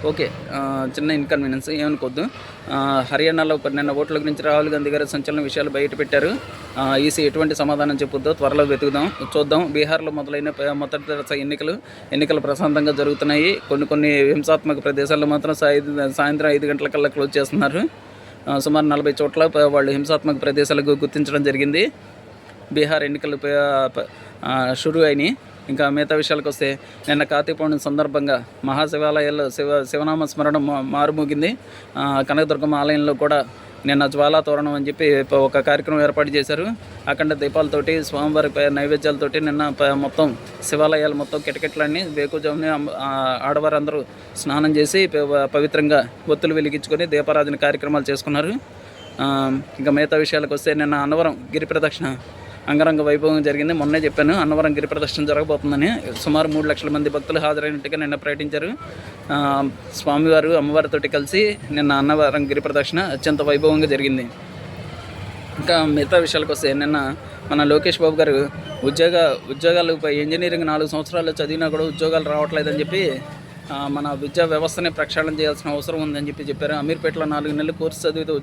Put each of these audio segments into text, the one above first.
Okay. చిన్న inconvenience ఏమనుకోవద్దు. హర్యానాలో నిన్న ఓట్ల గురించి రాహుల్ గాంధీ గారు సంచలన విషయాలు బయటపెట్టారు. ఈసీ ఎటువంటి సమాధానం చెప్పుద్దో త్వరలో వెతుకుదాం, చూద్దాం. బీహార్లో మొదలైన మొదటి దశ ఎన్నికలు ప్రశాంతంగా జరుగుతున్నాయి. కొన్ని హింసాత్మక ప్రదేశాల్లో మాత్రం సాయంత్రం 5 గంటలకల్లా క్లోజ్ చేస్తున్నారు. సుమారు 40 చోట్ల వాళ్ళు హింసాత్మక ప్రదేశాలకు గుర్తించడం జరిగింది. బీహార్ ఎన్నికలు షురూ అయినాయి. ఇంకా మిగతా విషయాలకు వస్తే నిన్న కార్తీక పౌర్ణమి సందర్భంగా మహాశివాలయాల్లో శివనామ స్మరణ మారుమోగింది. కనకదుర్గమ్మ ఆలయంలో కూడా నిన్న జ్వాలా తోరణం అని చెప్పి ఒక కార్యక్రమం ఏర్పాటు చేశారు. అఖండ దీపాలతోటి స్వామివారి నైవేద్యాలతోటి నిన్న మొత్తం శివాలయాలు మొత్తం కిటకిటలన్నీ వేకుజామునే ఆడవారు అందరూ స్నానం చేసి పవిత్రంగా ఒత్తులు వెలిగించుకొని దీపారాధన కార్యక్రమాలు చేసుకున్నారు. ఇంకా మిగతా విషయాలకు వస్తే నిన్న అన్నవరం గిరి ప్రదక్షిణ అంగరంగ వైభవం జరిగింది. మొన్నే చెప్పాను అన్నవరం గిరి ప్రదక్షిణ జరగబోతుందని. సుమారు 3 లక్షల మంది భక్తులు హాజరైనట్టుగా నిన్న ప్రకటించారు. స్వామివారు అమ్మవారితోటి కలిసి నిన్న అన్నవరం గిరి ప్రదక్షిణ అత్యంత వైభవంగా జరిగింది. ఇంకా మిగతా విషయాలకు వస్తే నిన్న మన లోకేష్ బాబు గారు ఉద్యోగాలు ఇంజనీరింగ్ 4 సంవత్సరాలు చదివినా కూడా ఉద్యోగాలు రావట్లేదని చెప్పి మన విద్యా వ్యవస్థని ప్రక్షాళన చేయాల్సిన అవసరం ఉందని చెప్పారు. అమీర్పేటలో 4 నెలలు కోర్సు చదివితే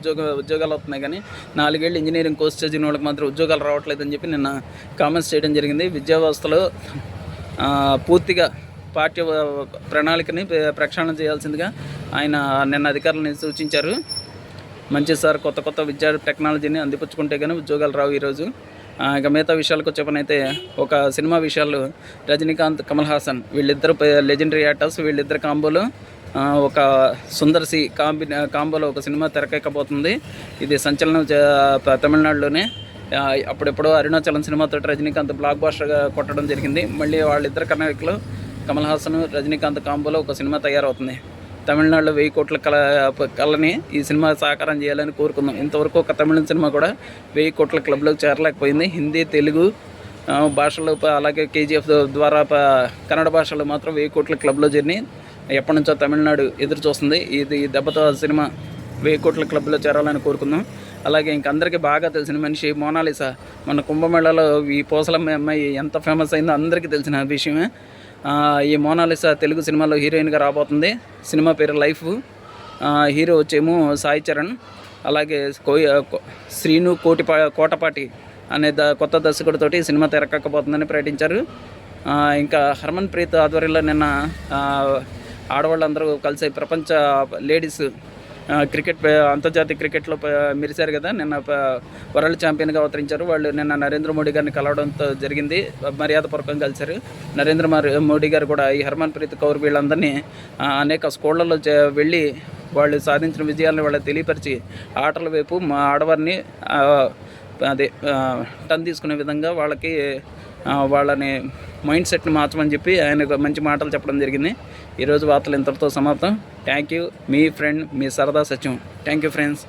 ఉద్యోగాలు వస్తున్నాయి, కానీ 4 ఏళ్ళు ఇంజనీరింగ్ కోర్సు చదివిన వాళ్ళకి మాత్రం ఉద్యోగాలు రావట్లేదని చెప్పి నిన్న కామెంట్స్ చేయడం జరిగింది. విద్యా వ్యవస్థలో పూర్తిగా పాఠ్య ప్రణాళికని ప్రక్షాళన చేయాల్సిందిగా ఆయన నిన్న అధికారులని సూచించారు. మంచిది సార్, కొత్త విద్యా టెక్నాలజీని అందిపుచ్చుకుంటే కానీ ఉద్యోగాలు రావు ఈరోజు. ఇక మిగతా విషయాలకు వచ్చేపనైతే ఒక సినిమా విషయాలు రజనీకాంత్, కమల్ హాసన్ వీళ్ళిద్దరు లెజెండరీ యాక్టర్స్. వీళ్ళిద్దరు కాంబోలో ఒక సుందర్సి కాంబోలో ఒక సినిమా తెరకెక్కబోతుంది. ఇది సంచలనం తమిళనాడులోనే. అప్పుడెప్పుడో అరుణాచలం సినిమాతో రజనీకాంత్ బ్లాక్ బాస్టర్గా కొట్టడం జరిగింది. మళ్ళీ వాళ్ళిద్దరు కన్నడలో కమల్ హాసన్, రజనీకాంత్ కాంబోలో ఒక సినిమా తయారవుతుంది. తమిళనాడులో 1000 కోట్ల కళని ఈ సినిమా సాకారం చేయాలని కోరుకుందాం. ఇంతవరకు ఒక తమిళ సినిమా కూడా 1000 కోట్ల క్లబ్లోకి చేరలేకపోయింది. హిందీ, తెలుగు భాషల్లో అలాగే కేజీఎఫ్ ద్వారా కన్నడ భాషలో మాత్రం 1000 కోట్ల క్లబ్లో చేరినాయి. ఎప్పటి నుంచో తమిళనాడు ఎదురు చూస్తుంది. ఈ దెబ్బతో సినిమా 1000 కోట్ల క్లబ్లో చేరాలని కోరుకుందాం. అలాగే ఇంకందరికీ బాగా తెలిసిన మనిషి మోనాలిసా. మన కుంభమేళాలో ఈ పోసలమ్మ అమ్మాయి ఎంత ఫేమస్ అయిందో అందరికీ తెలిసిన విషయమే. ఈ మోనాలిసా తెలుగు సినిమాలో హీరోయిన్గా రాబోతుంది. సినిమా పేరు లైఫ్. హీరో వచ్చేమో సాయి చరణ్. అలాగే శ్రీను కోటపాటి అనే కొత్త దర్శకుడితోటి సినిమా తెరకెక్కబోతుందని ప్రకటించారు. ఇంకా హర్మన్ ప్రీత్ ఆధ్వర్యంలో నిన్న ఆడవాళ్ళందరూ కలిసి ప్రపంచ లేడీస్ క్రికెట్ అంతర్జాతీయ క్రికెట్లో మెరిశారు కదా. నిన్న వరల్డ్ ఛాంపియన్గా అవతరించారు. వాళ్ళు నిన్న నరేంద్ర మోడీ గారిని కలవడంతో జరిగింది. మర్యాదపూర్వకంగా కలిశారు. నరేంద్ర మోడీ గారు కూడా ఈ హర్మన్ ప్రీత్ కౌర్ వీళ్ళందరినీ అనేక స్కూళ్ళలో వెళ్ళి వాళ్ళు సాధించిన విజయాలను వాళ్ళకి తెలియపరిచి ఆటల వైపు మా ఆడవారిని టర్న్ తీసుకునే విధంగా వాళ్ళని మైండ్ సెట్ని మార్చమని చెప్పి ఆయన మంచి మాటలు చెప్పడం జరిగింది. ఈరోజు వార్తలు ఇంతటితో సమాప్తం. Thank you. మీ ఫ్రెండ్ మీ సరదా సత్యం. Thank you friends.